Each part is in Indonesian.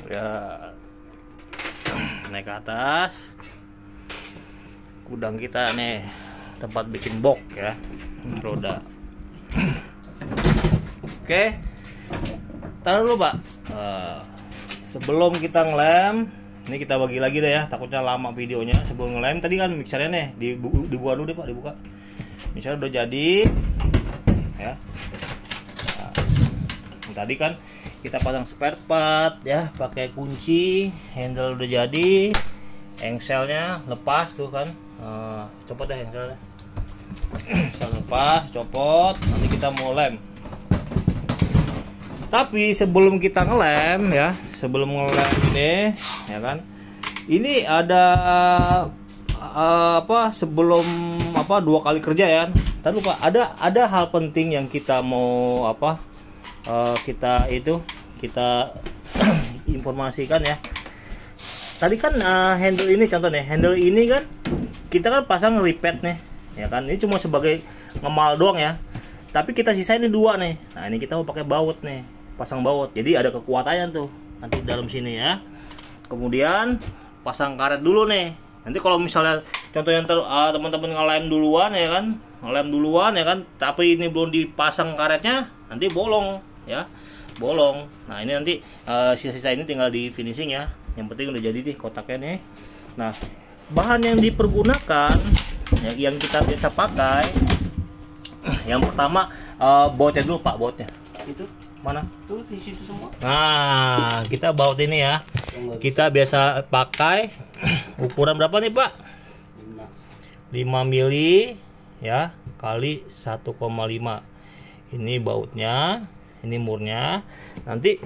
Ya, naik ke atas. Gudang kita nih, tempat bikin box ya, roda. Oke, taruh dulu Pak. Sebelum kita ngelem, ini kita bagi lagi deh ya, takutnya lama videonya. Sebelum ngelem tadi kan mixernya nih dibuka dulu deh Pak, dibuka. Mixer udah jadi ya. Nah, tadi kan kita pasang spare part ya, pakai kunci, handle udah jadi, engselnya lepas tuh kan. Copot deh engselnya. Engsel lepas, copot, nanti kita mau lem. Tapi sebelum kita ngelem ya, sebelum ngelem ini ya kan, ini ada sebelum 2 kali kerja ya. Tadi lupa, ada hal penting yang kita mau kita informasikan ya. Tadi kan handle ini contoh nih, handle ini kan kita kan pasang repeat nih ya kan, ini cuma sebagai ngemal doang ya, tapi kita sisain ini 2 nih. Nah ini kita mau pakai baut nih, pasang baut, jadi ada kekuatannya tuh nanti dalam sini ya. Kemudian pasang karet dulu nih, nanti kalau misalnya contohnya teman-teman ngelem duluan ya kan, tapi ini belum dipasang karetnya, nanti bolong ya, bolong. Nah ini nanti sisa-sisa ini tinggal di finishing ya, yang penting udah jadi nih kotaknya nih. Nah bahan yang dipergunakan ya, yang kita biasa pakai, yang pertama bautnya dulu Pak, bautnya itu mana tuh, di situ semua. Nah kita baut ini ya, kita biasa pakai ukuran berapa nih Pak? 5 mili ya kali 1,5. Ini bautnya, ini murnya. Nanti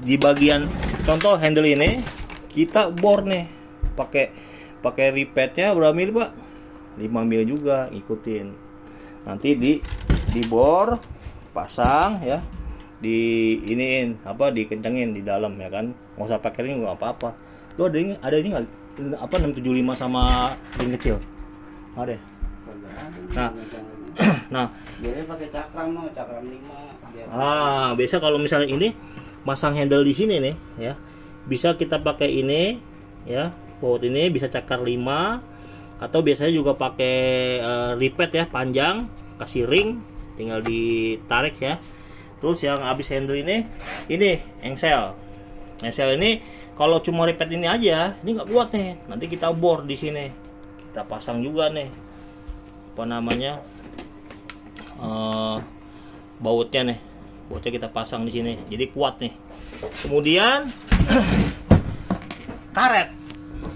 di bagian contoh handle ini kita bor nih, pakai repeatnya berapa mili Pak? 5 mili juga, ikutin. Nanti di bor pasang ya, di iniin dikencengin di dalam ya kan, nggak usah pakai ring nggak apa-apa. Lu ada ini nggak 675 sama ring kecil ada ya? Nah biasanya pakai cakram 5 biasa kalau misalnya ini masang handle di sini nih ya, bisa kita pakai ini ya, baut ini bisa cakar 5, atau biasanya juga pakai repeat ya, panjang, kasih ring, tinggal ditarik ya. Terus yang habis handle ini engsel ini kalau cuma repeat ini aja, ini nggak kuat nih, nanti kita bor di sini, kita pasang juga nih bautnya kita pasang di sini, jadi kuat nih. Kemudian karet.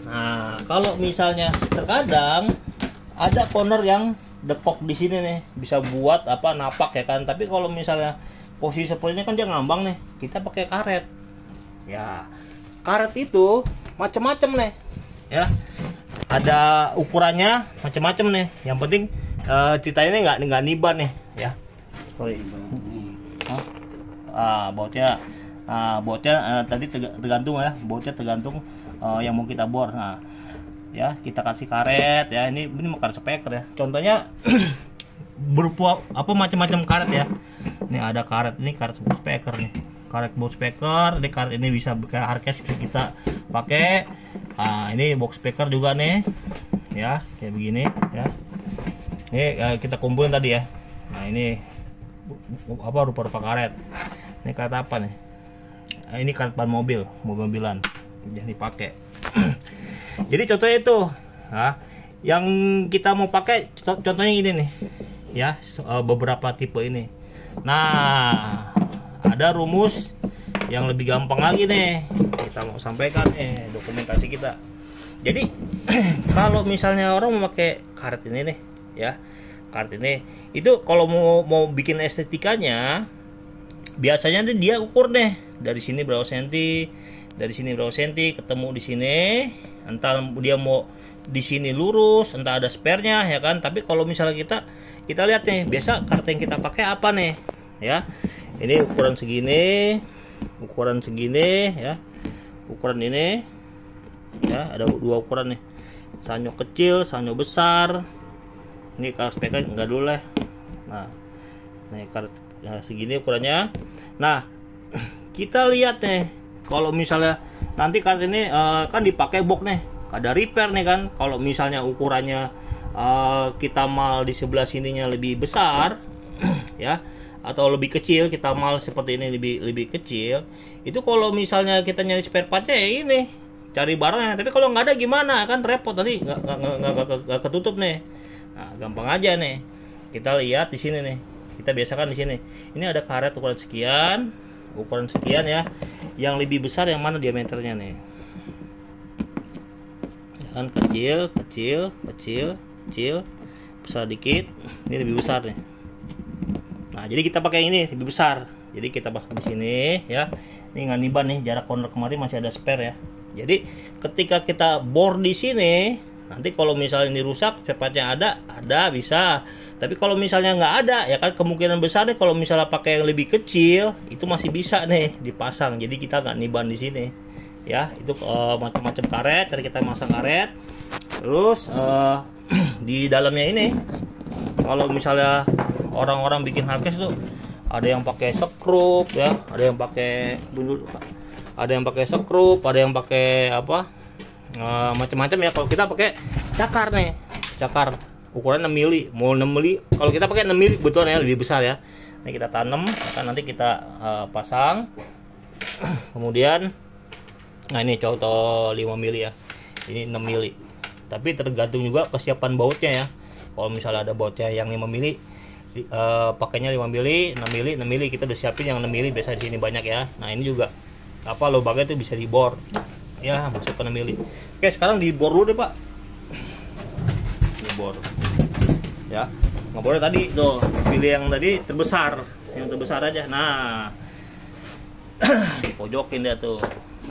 Nah kalau misalnya terkadang ada corner yang dekok di sini nih, bisa buat napak ya kan, tapi kalau misalnya posisi seperti ini kan dia ngambang nih, kita pakai karet ya. Karet itu macam-macam nih ya, ada ukurannya macam-macam nih, yang penting ceritanya nggak niban nih ya. Sorry. Bautnya tadi tergantung ya, bautnya tergantung yang mau kita bor. Nah ya kita kasih karet ya, ini mau karet speaker ya, contohnya berupa macam-macam karet ya. Ini ada karet, ini karet speaker nih, karet box speaker. Ini karet ini bisa kayak hardcase, bisa kita pakai. Nah ini box speaker juga nih ya, kayak begini ya. Ini kita kumpulin tadi ya. Nah ini rupa-rupa karet. Ini karet apa nih? Nah, ini karet ban mobil-mobilan yang dipakai. Jadi contohnya itu yang kita mau pakai, contohnya ini nih ya, beberapa tipe ini. Nah ada rumus yang lebih gampang lagi nih, kita mau sampaikan nih dokumentasi kita. Jadi kalau misalnya orang mau pakai karet ini nih ya, karet ini itu kalau mau bikin estetikanya, biasanya dia ukur deh dari sini berapa senti, dari sini berapa senti, ketemu di sini. Entar dia mau di sini lurus, entah ada spare-nya ya kan. Tapi kalau misalnya kita lihat nih, biasa karet yang kita pakai apa nih ya, ini ukuran segini ya, ukuran ini ya, ada 2 ukuran nih, sanyo kecil, sanyo besar. Ini karet speaker enggak dulu lah. Nah ini karet segini ukurannya. Nah kita lihat nih kalau misalnya nanti karet ini kan dipakai box nih, ada repair nih kan. Kalau misalnya ukurannya kita mal di sebelah sininya lebih besar ya, atau lebih kecil, kita mal seperti ini lebih kecil, itu kalau misalnya kita nyari spare partnya ya ini cari barangnya. Tapi kalau nggak ada gimana, kan repot, nanti nggak ketutup nih. Nah, gampang aja nih, kita lihat di sini nih, kita biasakan di sini. Ini ada karet ukuran sekian ya. Yang lebih besar yang mana diameternya nih? Kan kecil, besar dikit. Ini lebih besar nih. Nah, jadi kita pakai ini lebih besar. Jadi kita pasang di sini ya. Ini nggak niban nih, jarak corner kemarin masih ada spare ya. Jadi ketika kita bor di sini, nanti kalau misalnya ini rusak, spare-nya ada bisa. Tapi kalau misalnya nggak ada, ya kan kemungkinan besar nih kalau misalnya pakai yang lebih kecil, itu masih bisa nih dipasang. Jadi kita nggak niban di sini, ya. Itu macam-macam karet. Tadi kita masang karet. Terus di dalamnya ini, kalau misalnya orang-orang bikin hardcase tuh, ada yang pakai sekrup, ya. Ada yang pakai sekrup, ada yang pakai apa? Macam-macam ya. Kalau kita pakai cakar nih, cakar ukuran 6 mili, mau 6 mili. Kalau kita pakai 6 mili kebetulan ya, lebih besar ya. Ini kita tanam, kan nanti kita pasang. Kemudian, nah ini contoh 5 mili ya. Ini 6 mili. Tapi tergantung juga kesiapan bautnya ya. Kalau misalnya ada bautnya yang 5 mili, pakainya 5 mili, 6 mili, 6 mili. Kita udah siapin yang 6 mili, biasa di sini banyak ya. Nah ini juga lubangnya itu bisa dibor. Ya, masuk ke 6 mili. Oke, sekarang dibor dulu deh, Pak. Dibor. Ya, nggak boleh tadi tuh, pilih yang tadi terbesar, yang terbesar aja. Nah, pojokin dia tuh.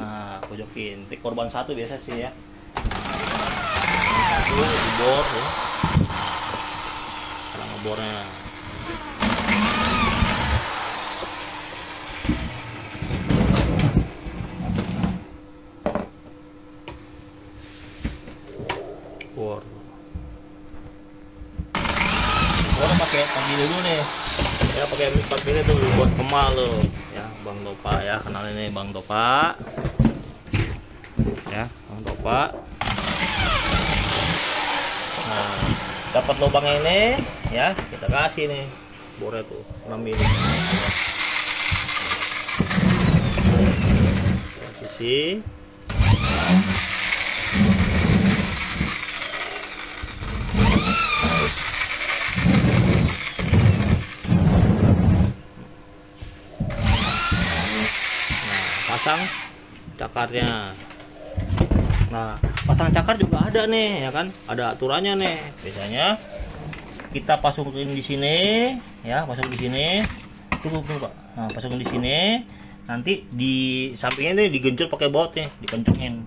Nah, pojokin. Tik korban satu biasa sih ya. Satu dibor ya. Cara ngebornya. Bor. Orang pakai 4 mili dulu nih ya, pakai 4 mili tuh buat kemal lo ya. Bang Topa ya, kenal ini Bang Topa ya, Bang Topa. Nah, dapat lubang ini ya, kita kasih nih bornya tuh 6 mili sisi. Pasang cakarnya. Nah, pasang cakar juga ada nih ya kan, ada aturannya nih. Biasanya kita pasukin di sini ya, pasang di sini. Tunggu Pak. Nah, pasang di sini. Nanti di sampingnya ini digencur pakai baut nih, dikencengin.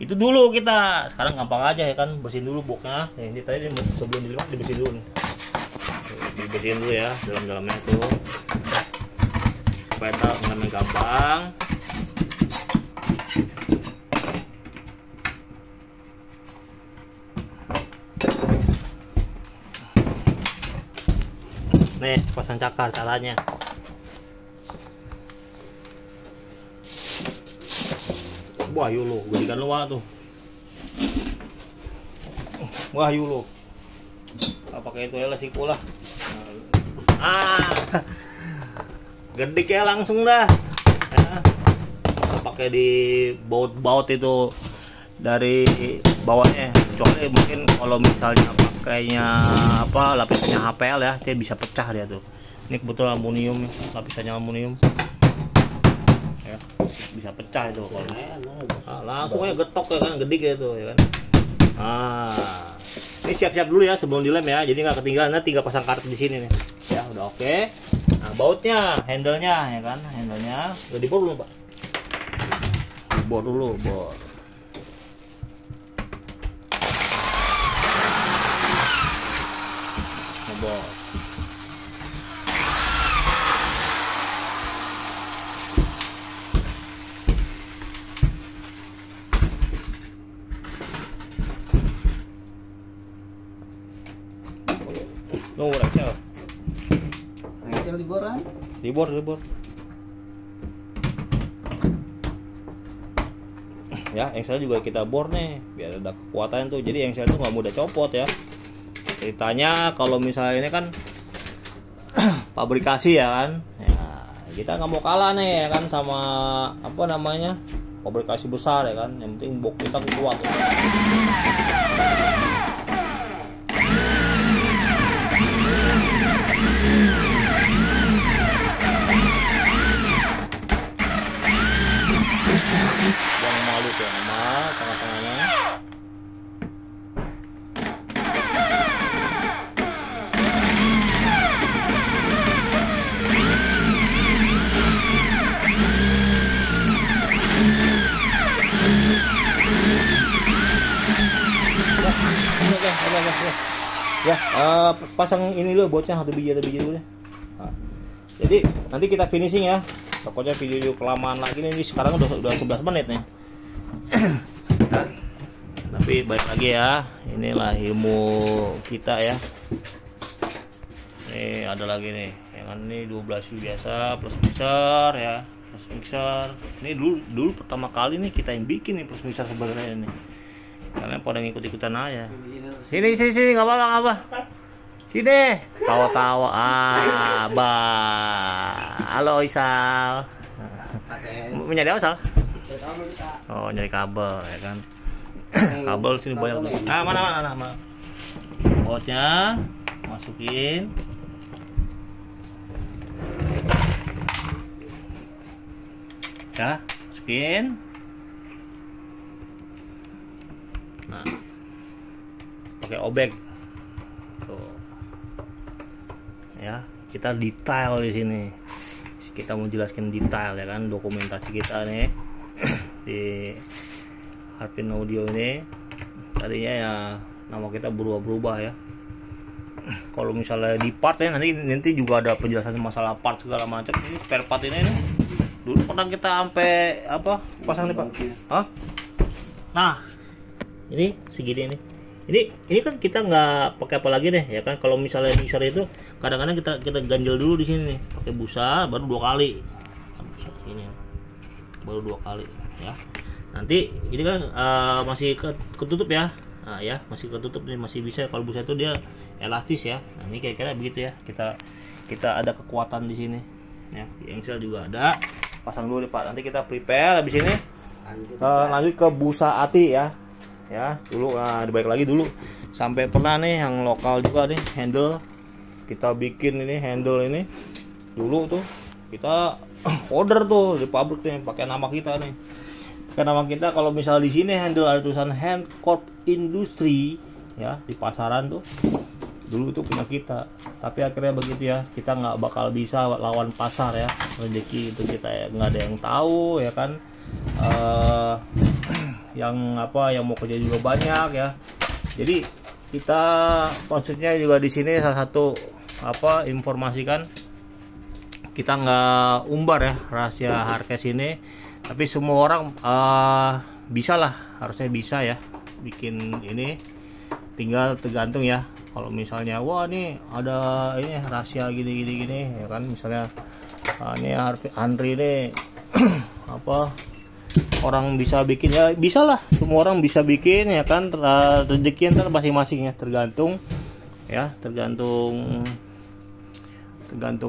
Itu dulu kita. Sekarang gampang aja ya kan, bersihin dulu boxnya. Nah, ini tadi sebelum dilipat dibersihin dulu nih. Dibersihin dulu ya dalam-dalamnya tuh. Supaya ngelemnya gampang. Nih pasang cakar caranya. Wahyu lo, gedikan lu tuh. Wahyu lo. Pakai itu ya lah siku lah. Gedik ya langsung dah ya. Pakai di baut itu dari bawahnya, kecuali mungkin kalau misalnya pakainya lapisannya HPL ya, dia bisa pecah dia tuh. Ini kebetulan aluminium, lapisannya aluminium ya, bisa pecah itu kalau langsung aja getok ya kan, gedik gitu ya kan. Ini siap-siap dulu ya sebelum dilem ya, jadi nggak ketinggalan. Nanti tinggal pasang karet di sini nih ya, udah oke. Nah, bautnya, handle-nya ya kan, handle-nya udah dibor dulu Pak. Dibor dulu, bor. Ngebor. Nunggu Excel. Excel diboran? Dibor. Ya, engsel juga kita bor nih biar ada kekuatan tuh. Jadi engsel itu nggak mudah copot ya. Ceritanya kalau misalnya ini kan pabrikasi ya kan, ya, kita nggak mau kalah nih ya kan sama apa namanya pabrikasi besar ya kan. Yang penting bok kita kuat ya. Yang malu tuh sama tengah-tengahnya. Ya, pasang ini dulu bocah satu biji dulu deh. Nah, jadi nanti kita finishing ya. Pokoknya video kelamaan lagi nih. Sekarang udah 11 menit nih. Nah, tapi balik lagi ya. Inilah ilmu kita ya. Nih ada lagi nih. Yang ini 12 biasa plus mixer ya. Plus mixer. Ini dulu pertama kali nih kita yang bikin nih plus mixer sebenarnya nih. Kalian pada ngikut-ikutan aja. Sini nggak apa-apa. Sini. Tawa-tawa. Halo Isal. Mencari apa Sal? Oh nyari kabel ya kan. Kabel sini banyak. Mana. Bautnya masukin. Ya, masukin. Nah, pakai obeng tuh ya, kita detail di sini. Kita mau jelaskan detail ya kan, dokumentasi kita nih di Harpin Audio ini. Tadinya ya nama kita berubah ya. Kalau misalnya di part ya nanti juga ada penjelasan masalah part segala macam. Ini spare part ini nih. Dulu pernah kita sampai apa pasang nih Pak? Hah? Nah, ini segini nih. Ini kan kita nggak pakai apa lagi deh ya kan. Kalau misalnya mixer itu kadang-kadang kita ganjel dulu di sini nih pakai busa baru 2 kali. Busa sini baru 2 kali ya. Nanti ini kan masih ketutup ya. Nah, ya masih ketutup nih, masih bisa. Kalau busa itu dia elastis ya. Nah, ini kira-kira begitu ya. Kita ada kekuatan di sini ya. Engsel juga ada. Pasang dulu nih Pak. Nanti kita prepare habis ini lanjut ke busa ati ya dulu. Nah dibalik lagi dulu sampai pernah nih yang lokal juga nih handle kita bikin ini handle ini dulu tuh kita order tuh di pabrik nih pakai nama kita nih, pakai nama kita. Kalau misal di sini handle ada tulisan Handcorp Industri ya, di pasaran tuh dulu itu punya kita. Tapi akhirnya begitu ya, kita nggak bakal bisa lawan pasar ya, rezeki itu kita ya nggak ada yang tahu ya kan. Yang mau kerja juga banyak ya. Jadi kita maksudnya juga di sini salah satu informasikan, kita nggak umbar ya rahasia Harkes ini, tapi semua orang bisa lah, harusnya bisa ya bikin ini. Tinggal tergantung ya, kalau misalnya wah nih ada ini rahasia gini ya kan, misalnya ini Andri nih orang bisa bikin ya, bisa lah, semua orang bisa bikin ya kan. Rezeki ntar masing-masing ya, tergantung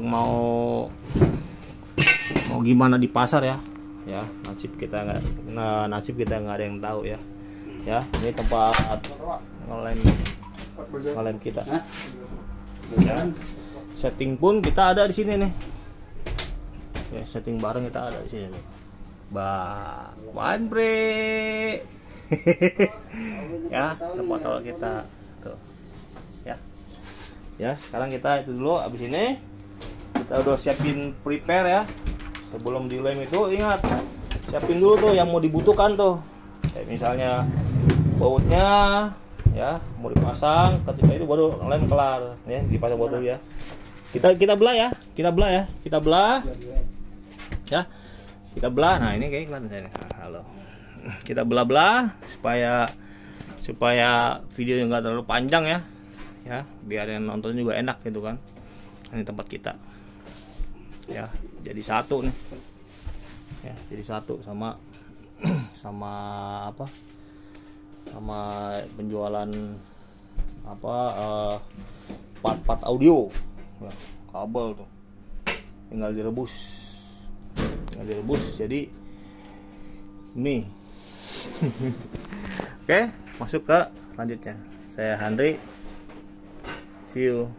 mau gimana di pasar ya. Nasib kita nggak ada yang tahu ya. Ini tempat ngelem kita ya. Setting pun kita ada di sini nih ya, setting bareng kita ada di sini nih. Bre ya, tempat taruh kita tuh ya. Sekarang kita itu dulu, abis ini kita udah siapin prepare ya. Sebelum dilem itu ingat siapin dulu tuh yang mau dibutuhkan tuh, kayak misalnya bautnya ya mau dipasang, ketika itu baru lem kelar ya, dipasang baut dulu ya. Kita belah ya, kita belah. Nah ini kayak kelihatan saya. Halo. Kita belah supaya video yang nggak terlalu panjang ya, biar yang nonton juga enak gitu kan. Ini tempat kita ya, jadi satu nih ya, jadi satu sama sama apa? Sama penjualan apa part-part audio. Ya, kabel tuh. Tinggal direbus. Jadi mie. Oke, masuk ke selanjutnya. Saya Handri. See you.